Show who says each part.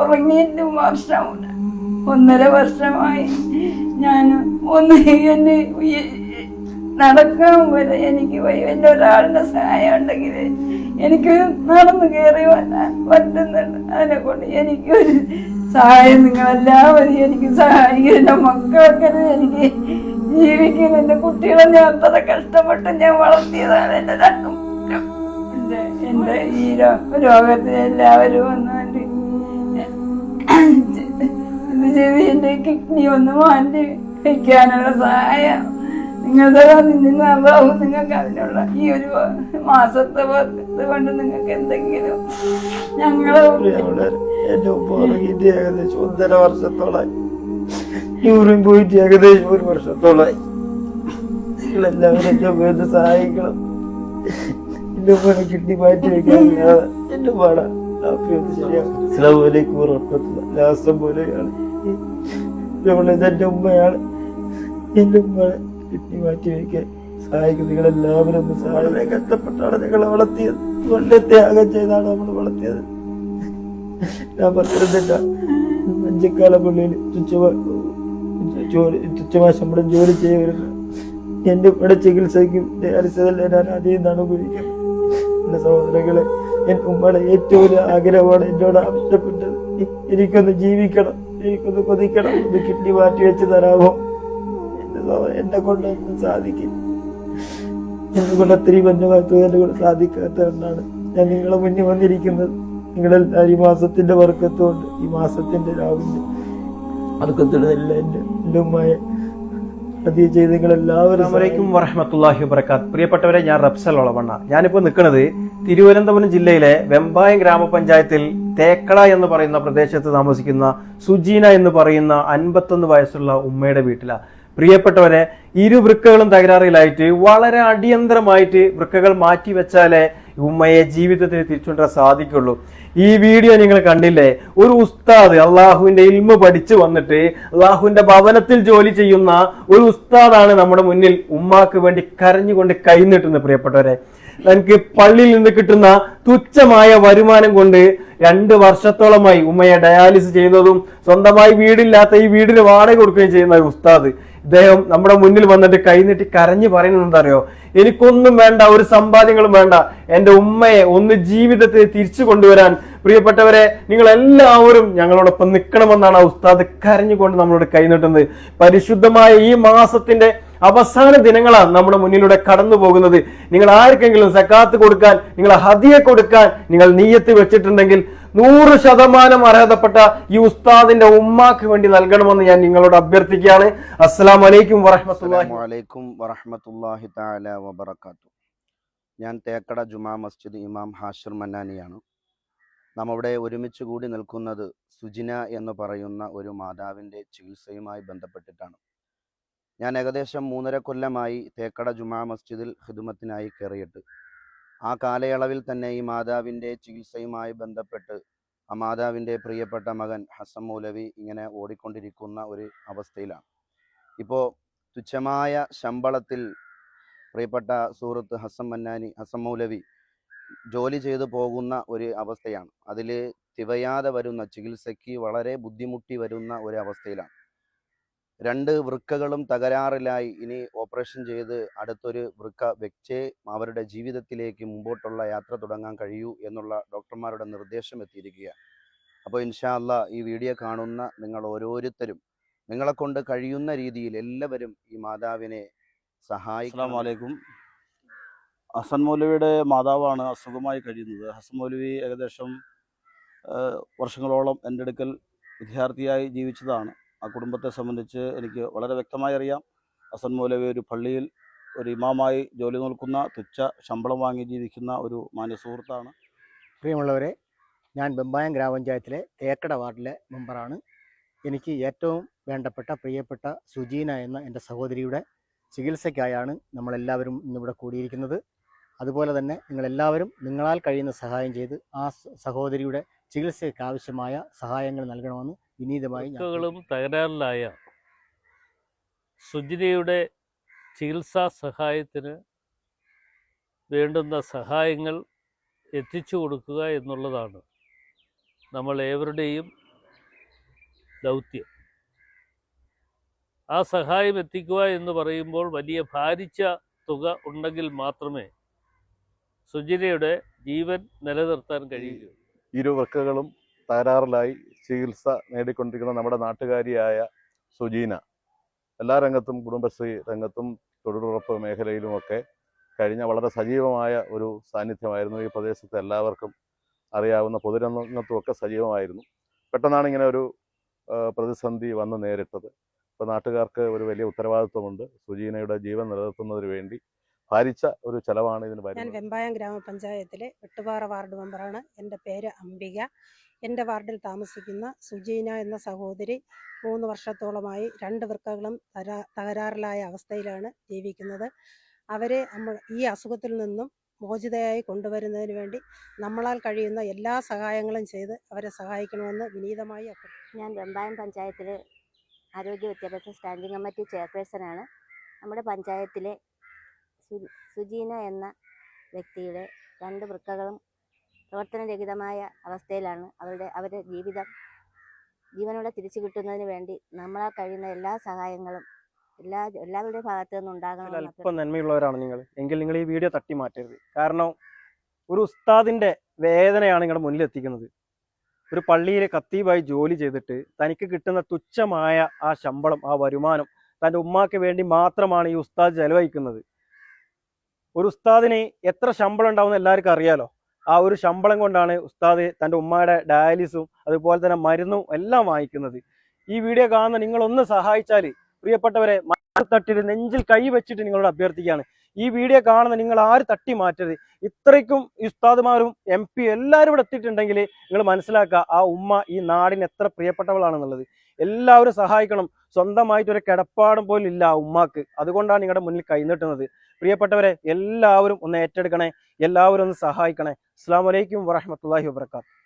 Speaker 1: ഉറങ്ങിയിട്ട് വർഷമാണ്, 1.5 വർഷമായി. ഞാൻ എന്നെ നടക്കാൻ വരെ എനിക്ക് എൻ്റെ ഒരാളുടെ സഹായം ഉണ്ടെങ്കിൽ എനിക്ക് നടന്നു കയറി വരാൻ പറ്റുന്നുണ്ട്. അതിനെക്കൊണ്ട് എനിക്കൊരു സഹായം നിങ്ങളെല്ലാവരും എനിക്ക് സഹായിക്കും. എൻ്റെ മക്കളൊക്കെ എനിക്ക് ജീവിക്കും. എൻ്റെ കുട്ടികളെ ഞാൻ അത്ര കഷ്ടപ്പെട്ട് ഞാൻ വളർത്തിയതാണ്. എൻ്റെ 2 മക്കൾ എൻ്റെ ഈ രോഗത്തിന് എല്ലാവരും വന്നുകൊണ്ട് ഇത് ചെയ്ത് എൻ്റെ കിഡ്നി ഒന്ന് മാറ്റി വയ്ക്കാനുള്ള സഹായം നിങ്ങളുടെ നിന്നാവും. നിങ്ങൾക്ക് അതിനുള്ള ഈ ഒരു മാസത്തെ കൊണ്ട് നിങ്ങൾക്ക് എന്തെങ്കിലും ഞങ്ങളെ
Speaker 2: എന്റെ ഉപ്പ ഉറങ്ങിയിട്ട് ഏകദേശം 1.5 വർഷത്തോളായി. യൂറിൻ പോയിട്ട് ഏകദേശം 1 വർഷത്തോളായി. നിങ്ങളെല്ലാവരും എന്റെ ഉപ്പയെ സഹായിക്കണം. എന്റെ ഉപ്പനെ കിഡ്നി മാറ്റി വയ്ക്കാൻ എന്റെ പാട ശരിയാക്കും പോലെയാണ്. ഇതെന്റെ ഉമ്മയാണ്. എന്റെ ഉമ്മയെ കിഡ്നി മാറ്റി വയ്ക്കാൻ സഹായിക്കും. നിങ്ങളെല്ലാവരും ഒന്ന് സഹായം. കഷ്ടപ്പെട്ടാണ് നിങ്ങളെ വളർത്തിയത്. വളരെ ത്യാഗം ചെയ്താണ് നമ്മൾ വളർത്തിയത്. ഞാൻ പറഞ്ഞിരുന്നില്ല, മഞ്ചക്കാല പള്ളിയിൽ തുച്ഛമായ ശമ്പളം ജോലി ചെയ്യുന്ന എന്റെ ഇവിടെ ചികിത്സയ്ക്കും ഡയാലിസിസല്ല ഞാൻ അതിൽ നിന്നാണ് ഉപയോഗിക്കുന്നത്. എന്റെ സഹോദരങ്ങളെ, എന്റെ ഉമ്മയുടെ ഏറ്റവും വലിയ ആഗ്രഹമാണ് എന്നോട് ആവശ്യപ്പെട്ടത്. എനിക്കൊന്ന് ജീവിക്കണം, എനിക്കൊന്ന് കൊതിക്കണം, ഒന്ന് കിഡ്നി മാറ്റി വെച്ച് തരാമോ? എന്നെ കൊണ്ടൊന്നും സാധിക്കും. എന്നെ കൊണ്ട് അത്രയും എന്നെ കൊണ്ട് സാധിക്കാത്തതുകൊണ്ടാണ് ഞാൻ നിങ്ങളെ മുന്നിൽ വന്നിരിക്കുന്നത്. നിങ്ങളെല്ലാവരും ഈ മാസത്തിന്റെ വർക്കത്തുകൊണ്ട്, ഈ മാസത്തിന്റെ രാവിലെ വർക്കത്തുള്ള എൻ്റെ ഉമ്മയെ അതിയെ ചെയ്ത് നിങ്ങളെല്ലാവരും.
Speaker 3: അസ്സലാമു വറഹ്മത്തുള്ളാഹി വബറകാത്ത്. പ്രിയപ്പെട്ടവരെ, ഞാൻ റബ്സൽ ഒളവണ്ണ. ഞാനിപ്പോൾ നിൽക്കുന്നത് തിരുവനന്തപുരം ജില്ലയിലെ വെമ്പായം ഗ്രാമപഞ്ചായത്തിൽ തേക്കട എന്ന് പറയുന്ന പ്രദേശത്ത് താമസിക്കുന്ന സുജീന എന്ന് പറയുന്ന 51 വയസ്സുള്ള ഉമ്മയുടെ വീട്ടിലാണ്. പ്രിയപ്പെട്ടവരെ, 2 വൃക്കകളും തകരാറിലായിട്ട് വളരെ അടിയന്തരമായിട്ട് വൃക്കകൾ മാറ്റി വെച്ചാലേ ഉമ്മയെ ജീവിതത്തിൽ തിരിച്ചുകൊണ്ടുവരാൻ സാധിക്കുള്ളൂ. ഈ വീഡിയോ നിങ്ങൾ കണ്ടില്ലേ? ഒരു ഉസ്താദ് അള്ളാഹുവിന്റെ ഇൽമ പഠിച്ചു വന്നിട്ട് അള്ളാഹുവിന്റെ ഭവനത്തിൽ ജോലി ചെയ്യുന്ന ഒരു ഉസ്താദാണ് നമ്മുടെ മുന്നിൽ ഉമ്മാക്ക് വേണ്ടി കരഞ്ഞുകൊണ്ട് കൈനീട്ടുന്നത്. പ്രിയപ്പെട്ടവരെ, എനിക്ക് പള്ളിയിൽ നിന്ന് കിട്ടുന്ന തുച്ഛമായ വരുമാനം കൊണ്ട് 2 വർഷത്തോളമായി ഉമ്മയെ ഡയാലിസിസ് ചെയ്യുന്നതും സ്വന്തമായി വീടില്ലാത്ത ഈ വീടിന് വാടക കൊടുക്കുകയും ചെയ്യുന്ന ഒരു ഉസ്താദ്. ഇദ്ദേഹം നമ്മുടെ മുന്നിൽ വന്നിട്ട് കൈനീട്ടി കരഞ്ഞു പറയുന്നത് എന്താ അറിയോ? എനിക്കൊന്നും വേണ്ട, ഒരു സമ്പാദ്യങ്ങളും വേണ്ട, എൻ്റെ ഉമ്മയെ ഒന്ന് ജീവിതത്തിൽ തിരിച്ചു കൊണ്ടുവരാൻ പ്രിയപ്പെട്ടവരെ നിങ്ങൾ എല്ലാവരും ഞങ്ങളോടൊപ്പം നിൽക്കണമെന്നാണ് ആ ഉസ്താദ് കരഞ്ഞുകൊണ്ട് നമ്മളോട് കൈനീട്ടുന്നത്. പരിശുദ്ധമായ ഈ മാസത്തിന്റെ അവസാന ദിനങ്ങളാണ് നമ്മുടെ മുന്നിലൂടെ കടന്നു പോകുന്നത്. നിങ്ങൾ ആർക്കെങ്കിലും സക്കാത്ത് കൊടുക്കാൻ, നിങ്ങൾ ഹദിയ കൊടുക്കാൻ നിങ്ങൾ നിയ്യത്ത് വെച്ചിട്ടുണ്ടെങ്കിൽ 100% അർഹതപ്പെട്ട ഈ ഉസ്താദിന്റെ ഉമ്മാക്ക് വേണ്ടി നൽകണമെന്ന് ഞാൻ നിങ്ങളോട് അഭ്യർത്ഥിക്കുകയാണ്. അസ്സലാമു അലൈക്കും
Speaker 4: വറഹ്മത്തുള്ളാഹി തആല വബറകാതുഹു. ഞാൻ തേക്കട ജുമാ മസ്ജിദ് ഇമാം ഹാഷിർ മന്നാനിയാണ്. നാം അവിടെ ഒരുമിച്ച് കൂടി നിൽക്കുന്നത് സുജിന എന്ന് പറയുന്ന ഒരു മാതാവിൻ്റെ ചികിത്സയുമായി ബന്ധപ്പെട്ടിട്ടാണ്. ഞാൻ ഏകദേശം 3.5 കൊല്ലമായി തേക്കട ജുമാ മസ്ജിദിൽ ഖിദ്മത്തിനായി കയറിയിട്ട്. ആ കാലയളവിൽ തന്നെ ഈ മാതാവിൻ്റെ ചികിത്സയുമായി ബന്ധപ്പെട്ട് ആ മാതാവിൻ്റെ പ്രിയപ്പെട്ട മകൻ ഹസൻ മൗലവി ഇങ്ങനെ ഓടിക്കൊണ്ടിരിക്കുന്ന ഒരു അവസ്ഥയിലാണ്. ഇപ്പോൾ തുച്ഛമായ ശമ്പളത്തിൽ പ്രിയപ്പെട്ട സുഹൃത്ത് ഹസൻ മൗലവി ജോലി ചെയ്തു പോകുന്ന ഒരു അവസ്ഥയാണ്. അതിൽ തികയാതെ വരുന്ന, ചികിത്സയ്ക്ക് വളരെ ബുദ്ധിമുട്ടി വരുന്ന ഒരു അവസ്ഥയിലാണ്. 2 വൃക്കകളും തകരാറിലായി. ഇനി ഓപ്പറേഷൻ ചെയ്ത് അടുത്തൊരു വൃക്ക വെച്ചേ അവരുടെ ജീവിതത്തിലേക്ക് മുമ്പോട്ടുള്ള യാത്ര തുടങ്ങാൻ കഴിയൂ എന്നുള്ള ഡോക്ടർമാരുടെ നിർദ്ദേശം എത്തിയിരിക്കുകയാണ്. അപ്പോൾ ഇൻഷാ അല്ലാഹ് ഈ വീഡിയോ കാണുന്ന നിങ്ങൾ ഓരോരുത്തരും നിങ്ങളെ കൊണ്ട് കഴിയുന്ന രീതിയിൽ എല്ലാവരും ഈ മാതാവിനെ സഹായിക്കണം.
Speaker 5: അസ്സലാമു അലൈക്കും. ഹസൻ മൗലവിയുടെ മാതാവാണ് അസുഖമായി കഴിയുന്നത്. ഹസൻ മൗലവി ഏകദേശം വർഷങ്ങളോളം എൻ്റെ അടുക്കൽ വിദ്യാർത്ഥിയായി ജീവിച്ചതാണ്. ആ കുടുംബത്തെ സംബന്ധിച്ച് എനിക്ക് വളരെ വ്യക്തമായി അറിയാം. ഹസൻ മൗലവി ഒരു പള്ളിയിൽ ഒരു ഇമാമായി ജോലി നോക്കുന്ന, തുച്ഛ ശമ്പളം വാങ്ങി ജീവിക്കുന്ന ഒരു മാന്യ സുഹൃത്താണ്.
Speaker 6: പ്രിയമുള്ളവരെ, ഞാൻ വെമ്പായം ഗ്രാമപഞ്ചായത്തിലെ തേക്കട വാർഡിലെ മെമ്പറാണ്. എനിക്ക് ഏറ്റവും വേണ്ടപ്പെട്ട പ്രിയപ്പെട്ട സുജീന എന്ന എൻ്റെ സഹോദരിയുടെ ചികിത്സയ്ക്കായാണ് നമ്മളെല്ലാവരും ഇന്നിവിടെ കൂടിയിരിക്കുന്നത്. അതുപോലെ തന്നെ നിങ്ങളെല്ലാവരും നിങ്ങളാൽ കഴിയുന്ന സഹായം ചെയ്ത് ആ സഹോദരിയുടെ ചികിത്സയ്ക്ക് ആവശ്യമായ സഹായങ്ങൾ നൽകണമെന്ന് വിനീതമായി
Speaker 7: തകരാറിലായ സുജിനയുടെ ചികിത്സാ സഹായത്തിന് വേണ്ടുന്ന സഹായങ്ങൾ എത്തിച്ചു കൊടുക്കുക എന്നുള്ളതാണ് നമ്മൾ ഏവരുടെയും ദൗത്യം. ആ സഹായം എത്തിക്കുക എന്ന് പറയുമ്പോൾ വലിയ ഭാരിച്ച തുക ഉണ്ടെങ്കിൽ മാത്രമേ സുജിനയുടെ ജീവൻ നിലനിർത്താൻ കഴിയുകയുള്ളൂ.
Speaker 8: ഇരുവൃക്കകളും തകരാറിലായി ചികിത്സ നേടിക്കൊണ്ടിരിക്കുന്ന നമ്മുടെ നാട്ടുകാരിയായ സുജീന എല്ലാ രംഗത്തും, കുടുംബശ്രീ രംഗത്തും തൊഴിലുറപ്പ് മേഖലയിലുമൊക്കെ കഴിഞ്ഞ വളരെ സജീവമായ ഒരു സാന്നിധ്യമായിരുന്നു. ഈ പ്രദേശത്തെ എല്ലാവർക്കും അറിയാവുന്ന പൊതുരംഗത്തുമൊക്കെ സജീവമായിരുന്നു. പെട്ടെന്നാണ് ഇങ്ങനെ ഒരു പ്രതിസന്ധി വന്ന് നേരിട്ടത്. ഇപ്പോൾ നാട്ടുകാർക്ക് ഒരു വലിയ ഉത്തരവാദിത്വമുണ്ട്. സുജീനയുടെ ജീവൻ നിലനിർത്തുന്നതിന് വേണ്ടി ഭാരിച്ച ഒരു ചെലവാണ് ഇതിന്
Speaker 9: ഞാൻ
Speaker 8: വരുന്നത്.
Speaker 9: വെമ്പായം ഗ്രാമപഞ്ചായത്തിലെ വെട്ടുപാറ വാർഡ് മെമ്പറാണ്. എൻ്റെ പേര് അംബിക. എൻ്റെ വാർഡിൽ താമസിക്കുന്ന സുജീന എന്ന സഹോദരി 3 വർഷത്തോളമായി 2 വൃക്കകളും തകരാറിലായ അവസ്ഥയിലാണ് ജീവിക്കുന്നത്. അവരെ ഈ അസുഖത്തിൽ നിന്നും മോചിതയായി കൊണ്ടുവരുന്നതിന് വേണ്ടി നമ്മളാൽ കഴിയുന്ന എല്ലാ സഹായങ്ങളും ചെയ്ത് അവരെ സഹായിക്കണമെന്ന് വിനീതമായി അഭ്യർത്ഥിക്കുന്നു.
Speaker 10: ഞാൻ വെമ്പായം പഞ്ചായത്തിലെ ആരോഗ്യ വിദ്യാഭ്യാസ സ്റ്റാൻഡിംഗ് കമ്മിറ്റി ചെയർപേഴ്സണാണ്. നമ്മുടെ പഞ്ചായത്തിലെ സുജീന എന്ന വ്യക്തിയുടെ 2 വൃക്കകളും പ്രവർത്തനരഹിതമായ അവസ്ഥയിലാണ്. അവരുടെ ജീവനോടെ തിരിച്ചു കിട്ടുന്നതിന് വേണ്ടി നമ്മളാൽ കഴിയുന്ന എല്ലാ സഹായങ്ങളും എല്ലാവരുടെ ഭാഗത്തു നിന്നുണ്ടാകണം.
Speaker 3: അല്പം നന്മയുള്ളവരാണ് നിങ്ങൾ എങ്കിൽ നിങ്ങൾ ഈ വീഡിയോ തട്ടി മാറ്റരുത്. കാരണം ഒരു ഉസ്താദിന്റെ വേദനയാണ് നിങ്ങളുടെ മുന്നിലെത്തിക്കുന്നത്. ഒരു പള്ളിയിൽ ഖത്തീബായി ജോലി ചെയ്തിട്ട് തനിക്ക് കിട്ടുന്ന തുച്ഛമായ ആ ശമ്പളം, ആ വരുമാനം തൻ്റെ ഉമ്മാക്ക് വേണ്ടി മാത്രമാണ് ഈ ഉസ്താദ് ചെലവഴിക്കുന്നത്. ഒരു ഉസ്താദിന് എത്ര ശമ്പളം ഉണ്ടാവുമെന്ന് എല്ലാവർക്കും അറിയാലോ. ആ ഒരു ശമ്പളം കൊണ്ടാണ് ഉസ്താദ് തൻ്റെ ഉമ്മയുടെ ഡയാലിസും അതുപോലെ തന്നെ മരുന്നും എല്ലാം വാങ്ങിക്കുന്നത്. ഈ വീഡിയോ കാണുന്ന നിങ്ങളൊന്ന് സഹായിച്ചാൽ, പ്രിയപ്പെട്ടവരെ, തട്ടിട്ട് നെഞ്ചിൽ കൈ വെച്ചിട്ട് നിങ്ങളോട് അഭ്യർത്ഥിക്കുകയാണ്, ഈ വീഡിയോ കാണുന്ന നിങ്ങൾ ആരും തട്ടി മാറ്റരുത്. ഇത്രയ്ക്കും ഉസ്താദുമാരും MP എല്ലാവരും ഇവിടെ എത്തിയിട്ടുണ്ടെങ്കിൽ നിങ്ങൾ മനസ്സിലാക്കുക ആ ഉമ്മ ഈ നാടിന് എത്ര പ്രിയപ്പെട്ടവളാണെന്നുള്ളത്. എല്ലാവരും സഹായിക്കണം. സ്വന്തമായിട്ടൊരു കിടപ്പാടും പോലും ഇല്ല ആ ഉമ്മാക്ക്. അതുകൊണ്ടാണ് നിങ്ങളുടെ മുന്നിൽ കൈനീട്ടുന്നത്. പ്രിയപ്പെട്ടവരെ, എല്ലാവരും ഒന്ന് ഏറ്റെടുക്കണേ, എല്ലാവരും ഒന്ന് സഹായിക്കണേ. അസ്സലാമു അലൈക്കും വറഹ്മത്തുള്ളാഹി വബറകാതുഹു.